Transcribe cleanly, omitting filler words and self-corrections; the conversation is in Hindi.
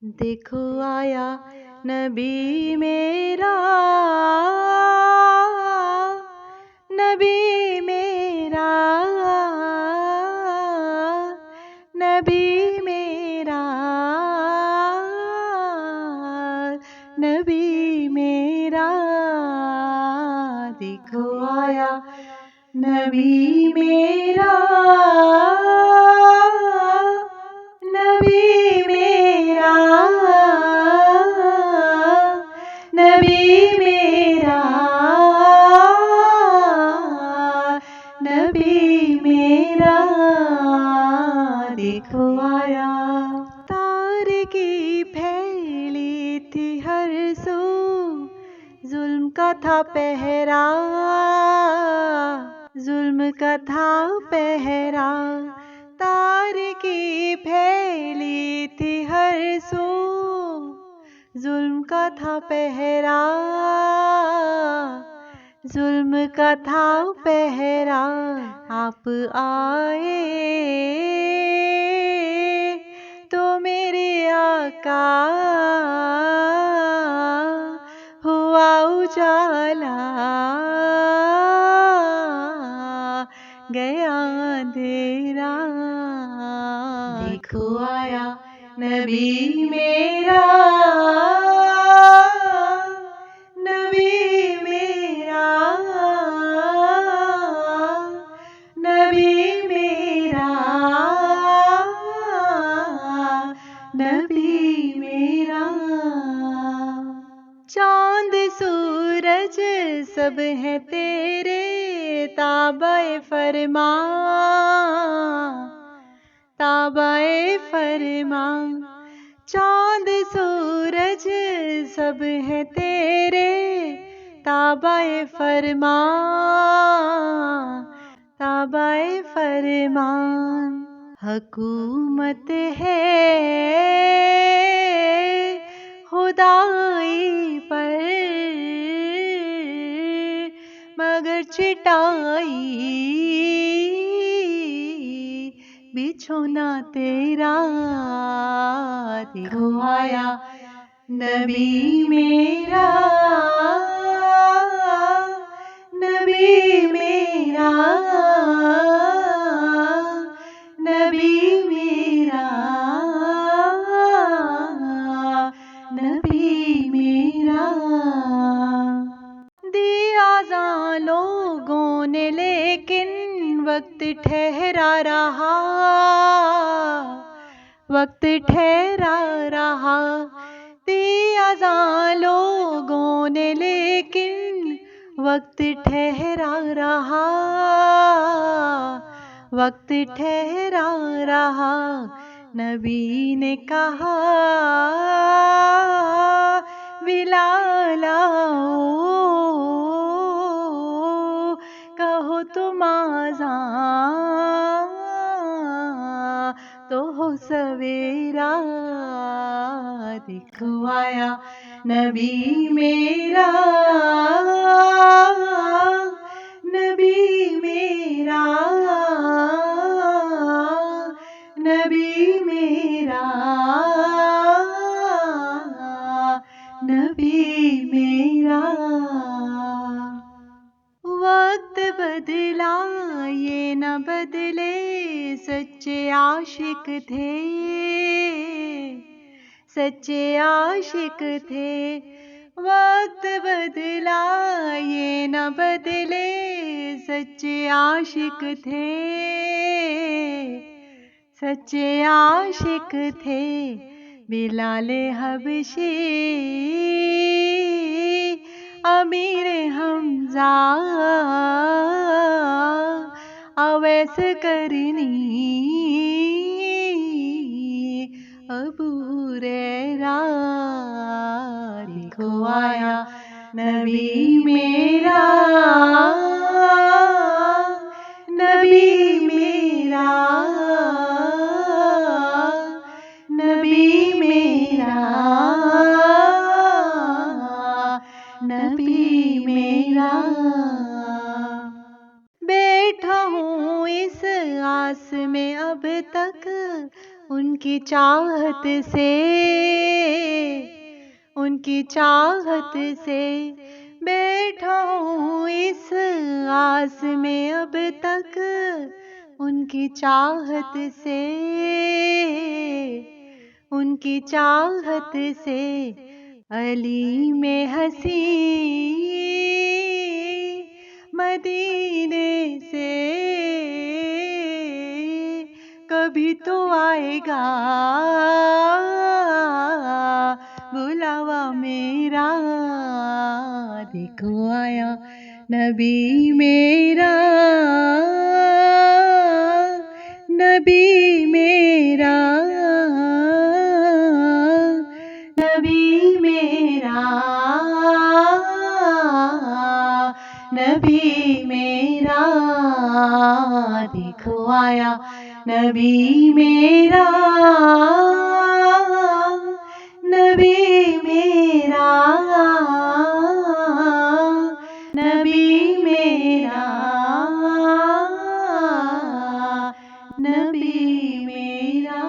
देखो आया नबी मेरा, नबी मेरा, नबी मेरा, नबी मेरा। देखो आया नबी मेरा, नबी मेरा, नबी मेरा, नबी मेरा। देखो आया तारे की फैली थी हर सू, जुल्म का था पहरा, जुल्म का था पहरा। तारे की फैली थी हर सू, जुल्म का था पहरा, जुल्म का था पहरा। आप आए तो मेरे आका हुआ उजाला, गया अंधेरा। देखो आया नबी मेरा, नबी मेरा, नबी मेरा, नबी मेरा। चांद सूरज सब है तेरे ताबे फरमा, ताबे फरमा। चांद सूरज सब है तेरे ताबे फरमा, ताबे फरमान। हुकूमत है खुदाई पर, मगर चिटाई बिछोना तेरा। देखो आया नबी मेरा, नबी मेरा, नबी मेरा, नबी मेरा। दिया आज़ान लोगों ने लेकिन वक्त ठहरा रहा, वक्त ठहरा रहा। दिया आज़ान लोगों ने लेकिन वक्त ठहरा रहा, वक्त ठहरा रहा। नबी ने कहा बिलाल आओ, कहो तुम आज़ान तो हो सवेरा। देखो आया नबी मेरा, नबी मेरा, नबी मेरा, नबी मेरा। वक्त बदला ये न बदले, सच्चे आशिक थे, सच्चे आशिक थे। वक्त बदला ये न बदले, सच्चे आशिक थे, सच्चे आशिक थे। बिलाल हबशी अमीर हमजा, अवैस करनी अबू हुरैरा। देखो आया नबी मेरा, नबी मेरा, नबी मेरा, नबी मेरा। बैठा हूँ इस आस में अब तक उनकी चाहत से, उनकी चाहत से बैठा हूँ इस आस में अब तक, उनकी चाहत से, उनकी चाहत से अली में हंसी मदीने से कभी तो आएगा बुलावा मेरा। देखो आया नबी मेरा, नबी मेरा, नबी मेरा, नबी मेरा। देखो आया नबी मेरा, नबी मेरा, नबी मेरा, नबी मेरा।